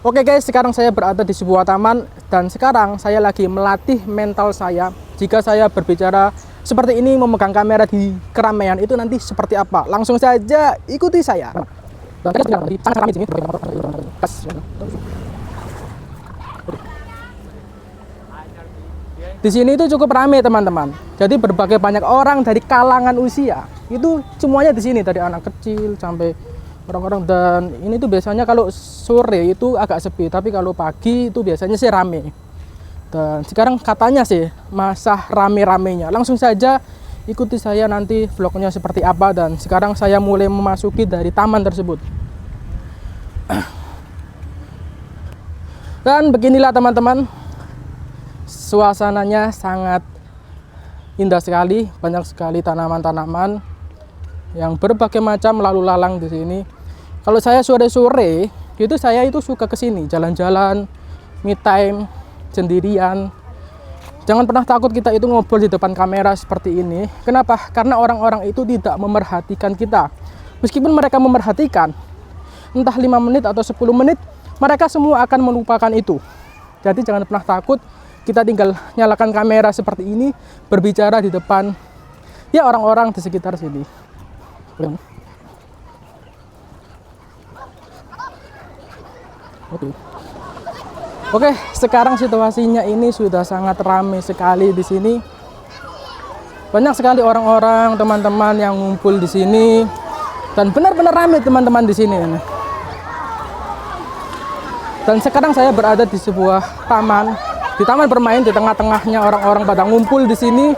Oke guys, sekarang saya berada di sebuah taman dan sekarang saya lagi melatih mental saya. Jika saya berbicara seperti ini memegang kamera di keramaian itu nanti seperti apa? Langsung saja ikuti saya. Di sini itu cukup ramai teman-teman. Jadi berbagai banyak orang dari kalangan usia. Itu semuanya di sini dari anak kecil sampai orang-orang, dan ini tuh biasanya kalau sore itu agak sepi, tapi kalau pagi itu biasanya sih rame. Dan sekarang katanya sih masa rame-ramenya. Langsung saja ikuti saya nanti vlognya seperti apa. Dan sekarang saya mulai memasuki dari taman tersebut. Dan beginilah teman-teman, suasananya sangat indah sekali. Banyak sekali tanaman-tanaman yang berbagai macam lalu lalang di sini. Kalau saya sore-sore itu saya itu suka ke sini jalan-jalan, me time, sendirian. Jangan pernah takut kita itu ngobrol di depan kamera seperti ini. Kenapa? Karena orang-orang itu tidak memerhatikan kita. Meskipun mereka memerhatikan, entah 5 menit atau 10 menit, mereka semua akan melupakan itu. Jadi jangan pernah takut, kita tinggal nyalakan kamera seperti ini, berbicara di depan ya orang-orang di sekitar sini. Oke, sekarang situasinya ini sudah sangat ramai sekali di sini. Banyak sekali orang-orang, teman-teman yang ngumpul di sini, dan benar-benar ramai teman-teman di sini. Dan sekarang saya berada di sebuah taman, di taman bermain, di tengah-tengahnya orang-orang pada ngumpul di sini.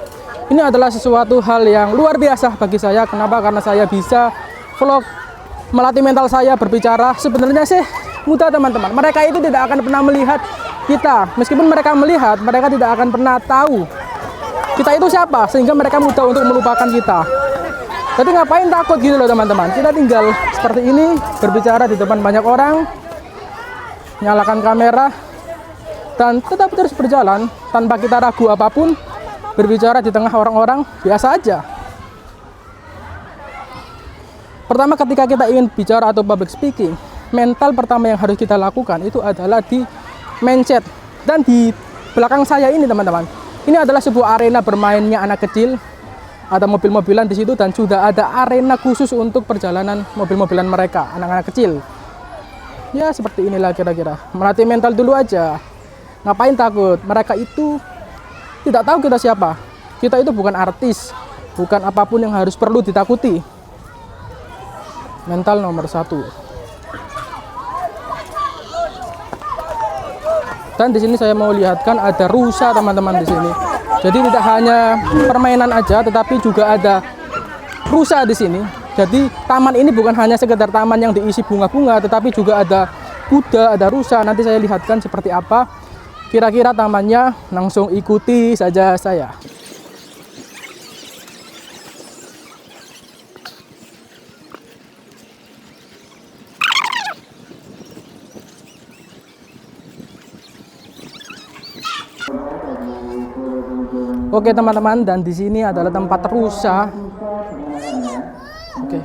Ini adalah sesuatu hal yang luar biasa bagi saya. Kenapa? Karena saya bisa vlog, melatih mental saya berbicara. Sebenarnya sih mudah teman-teman. Mereka itu tidak akan pernah melihat kita. Meskipun mereka melihat, mereka tidak akan pernah tahu kita itu siapa. Sehingga mereka mudah untuk melupakan kita. Jadi ngapain takut gitu loh teman-teman. Kita tinggal seperti ini, berbicara di depan banyak orang, nyalakan kamera, dan tetap terus berjalan tanpa kita ragu apapun. Berbicara di tengah orang-orang biasa aja. Pertama, ketika kita ingin bicara atau public speaking, mental pertama yang harus kita lakukan itu adalah di mindset. Dan di belakang saya ini teman-teman, ini adalah sebuah arena bermainnya anak kecil. Ada mobil-mobilan di situ dan sudah ada arena khusus untuk perjalanan mobil-mobilan mereka, anak-anak kecil. Ya seperti inilah kira-kira. Melatih mental dulu aja. Ngapain takut? Mereka itu tidak tahu kita siapa. Kita itu bukan artis, bukan apapun yang harus perlu ditakuti. Mental nomor 1. Dan di sini saya mau lihatkan ada rusa teman-teman di sini. Jadi tidak hanya permainan aja, tetapi juga ada rusa di sini. Jadi taman ini bukan hanya sekedar taman yang diisi bunga-bunga, tetapi juga ada kuda, ada rusa. Nanti saya lihatkan seperti apa kira-kira tamannya. Langsung ikuti saja saya. Oke teman-teman, dan di sini adalah tempat rusa. Oke.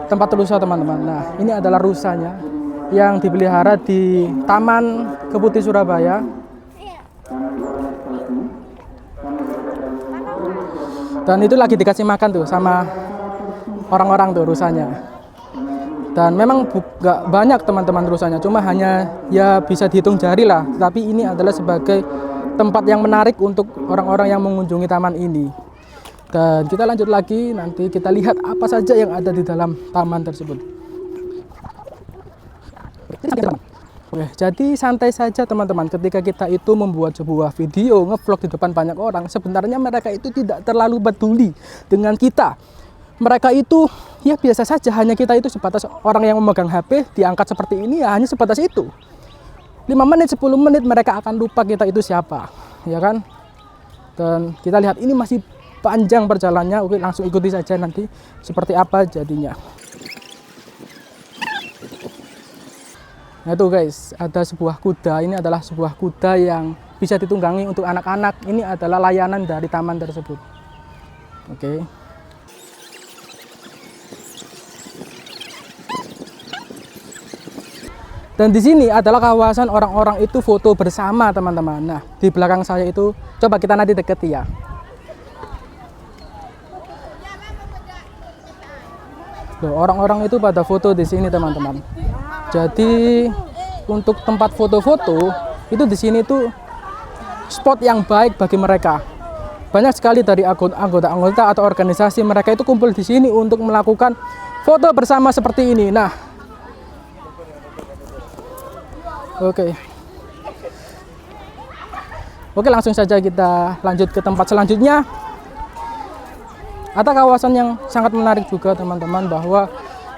Tempat rusa teman-teman. Nah, ini adalah rusanya yang dipelihara di Taman Keputi Surabaya. Dan itu lagi dikasih makan tuh sama orang-orang tuh rusanya. Dan memang gak banyak teman-teman rusanya, cuma hanya ya bisa dihitung jari lah. Tapi ini adalah sebagai tempat yang menarik untuk orang-orang yang mengunjungi taman ini. Dan kita lanjut lagi, nanti kita lihat apa saja yang ada di dalam taman tersebut. Oke, jadi santai saja teman-teman. Ketika kita itu membuat sebuah video, ngevlog di depan banyak orang, sebenarnya mereka itu tidak terlalu peduli dengan kita. Mereka itu ya biasa saja, hanya kita itu sebatas orang yang memegang HP, diangkat seperti ini ya hanya sebatas itu. 5 menit, 10 menit mereka akan lupa kita itu siapa, ya kan? Dan kita lihat ini masih panjang perjalanannya. Oke, langsung ikuti saja nanti seperti apa jadinya. Nah itu guys, ada sebuah kuda. Ini adalah sebuah kuda yang bisa ditunggangi untuk anak-anak. Ini adalah layanan dari taman tersebut. Oke. Dan di sini adalah kawasan orang-orang itu foto bersama, teman-teman. Nah, di belakang saya itu, coba kita nanti deketi ya. Loh, orang-orang itu pada foto di sini, teman-teman. Jadi untuk tempat foto-foto itu di sini tuh spot yang baik bagi mereka. Banyak sekali dari anggota-anggota atau organisasi mereka itu kumpul di sini untuk melakukan foto bersama seperti ini. Nah, Oke, langsung saja kita lanjut ke tempat selanjutnya. Ada kawasan yang sangat menarik juga, teman-teman, bahwa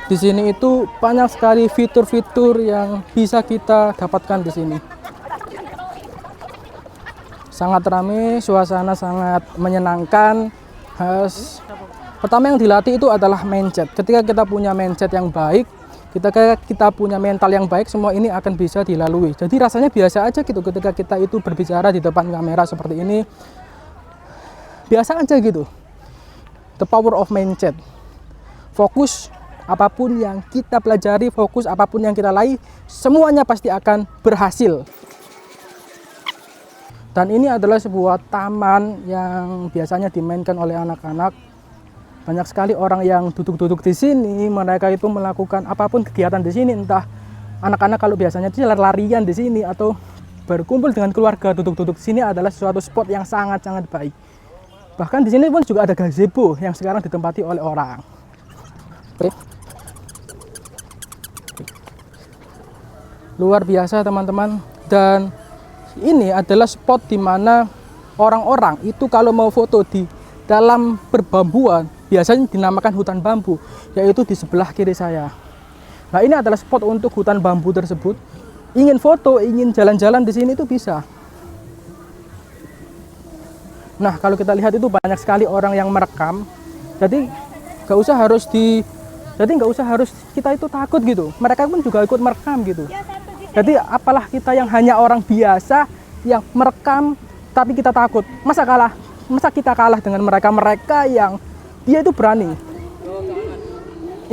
di sini itu banyak sekali fitur-fitur yang bisa kita dapatkan di sini. Sangat ramai, suasana sangat menyenangkan. Pertama yang dilatih itu adalah mindset. Ketika kita punya mindset yang baik, kita punya mental yang baik, semua ini akan bisa dilalui. Jadi rasanya biasa aja gitu ketika kita itu berbicara di depan kamera seperti ini. Biasa aja gitu. The power of mindset. Fokus apapun yang kita pelajari, fokus apapun yang kita raih, semuanya pasti akan berhasil. Dan ini adalah sebuah taman yang biasanya dimainkan oleh anak-anak. Banyak sekali orang yang duduk-duduk di sini, mereka itu melakukan apapun kegiatan di sini, entah anak-anak kalau biasanya dia lari-larian di sini atau berkumpul dengan keluarga, duduk-duduk di sini adalah suatu spot yang sangat-sangat baik. Bahkan di sini pun juga ada gazebo yang sekarang ditempati oleh orang. Luar biasa, teman-teman. Dan ini adalah spot di mana orang-orang itu kalau mau foto di dalam perbambuan, biasanya dinamakan hutan bambu, yaitu di sebelah kiri saya. Nah, ini adalah spot untuk hutan bambu tersebut. Ingin foto, ingin jalan-jalan di sini itu bisa. Nah, kalau kita lihat itu banyak sekali orang yang merekam. Jadi nggak usah harus kita itu takut gitu. Mereka pun juga ikut merekam gitu. Jadi apalah kita yang hanya orang biasa yang merekam tapi kita takut. Masa kita kalah dengan mereka yang dia itu berani.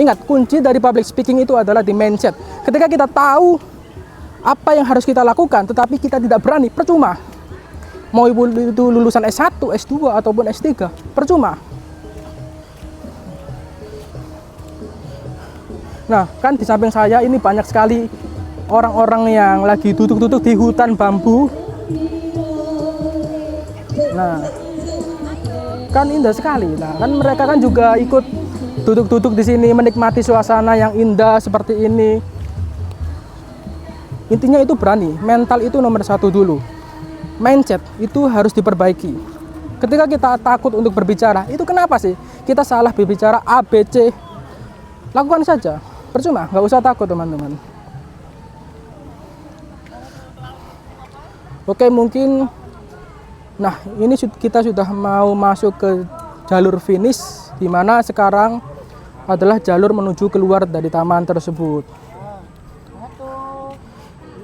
Ingat, kunci dari public speaking itu adalah di mindset. Ketika kita tahu apa yang harus kita lakukan, tetapi kita tidak berani, percuma. Mau itu lulusan S1, S2, ataupun S3, percuma. Nah, kan di samping saya ini banyak sekali orang-orang yang lagi duduk-duduk di hutan bambu. Nah, kan indah sekali. Nah, kan mereka kan juga ikut duduk-duduk di sini menikmati suasana yang indah seperti ini. Intinya itu berani, mental itu nomor satu dulu. Mindset itu harus diperbaiki. Ketika kita takut untuk berbicara, itu kenapa sih? Kita salah berbicara A, B, C. Lakukan saja, percuma, nggak usah takut, teman-teman. Oke, mungkin nah, ini kita sudah mau masuk ke jalur finish, di mana sekarang adalah jalur menuju keluar dari taman tersebut.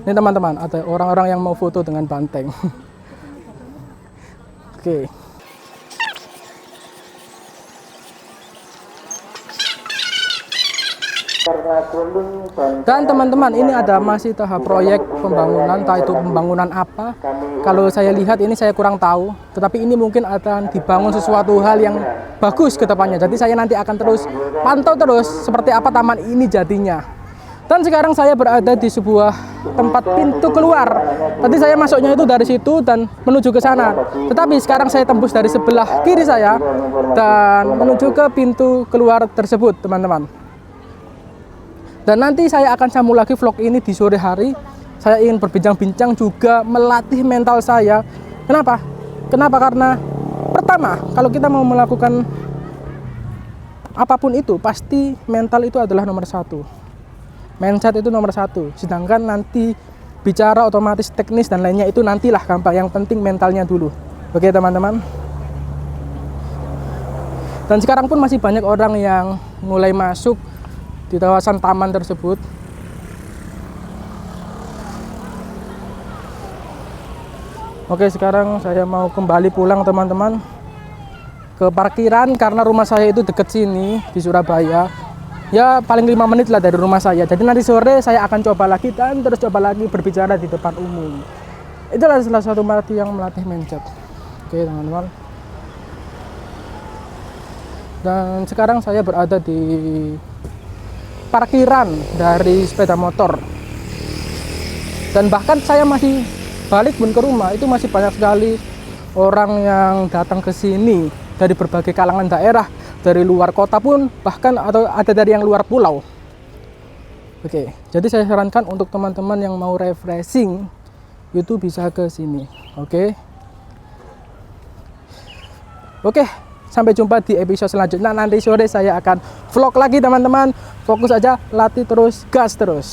Ini, teman-teman, ada orang-orang yang mau foto dengan banteng. Oke. Dan teman-teman, ini ada masih tahap proyek pembangunan, entah itu pembangunan apa. Kalau saya lihat ini saya kurang tahu, tetapi ini mungkin akan dibangun sesuatu hal yang bagus ke depannya. Jadi saya nanti akan terus pantau terus seperti apa taman ini jadinya. Dan sekarang saya berada di sebuah tempat pintu keluar. Tadi saya masuknya itu dari situ dan menuju ke sana. Tetapi sekarang saya tembus dari sebelah kiri saya dan menuju ke pintu keluar tersebut, teman-teman. Dan nanti saya akan sambung lagi vlog ini di sore hari. Saya ingin berbincang-bincang juga, melatih mental saya. Kenapa? Karena pertama, kalau kita mau melakukan apapun itu, pasti mental itu adalah nomor satu. Mindset itu nomor satu. Sedangkan nanti bicara otomatis teknis dan lainnya itu nantilah gampang. Yang penting mentalnya dulu. Oke, teman-teman. Dan sekarang pun masih banyak orang yang mulai masuk di kawasan taman tersebut. Oke, sekarang saya mau kembali pulang, teman-teman, ke parkiran karena rumah saya itu dekat sini di Surabaya. ya paling 5 menit lah dari rumah saya. Jadi nanti sore saya akan coba lagi dan terus coba lagi berbicara di depan umum. Itulah salah satu melatih yang melatih mindset. Oke teman-teman. Dan sekarang saya berada di parkiran dari sepeda motor. Dan bahkan saya masih balik pun ke rumah, itu masih banyak sekali orang yang datang ke sini dari berbagai kalangan daerah, dari luar kota pun, bahkan atau ada dari yang luar pulau. Oke, jadi saya sarankan untuk teman-teman yang mau refreshing itu bisa ke sini. Oke, sampai jumpa di episode selanjutnya. Nanti sore saya akan vlog lagi teman-teman. Fokus aja, latih terus, gas terus.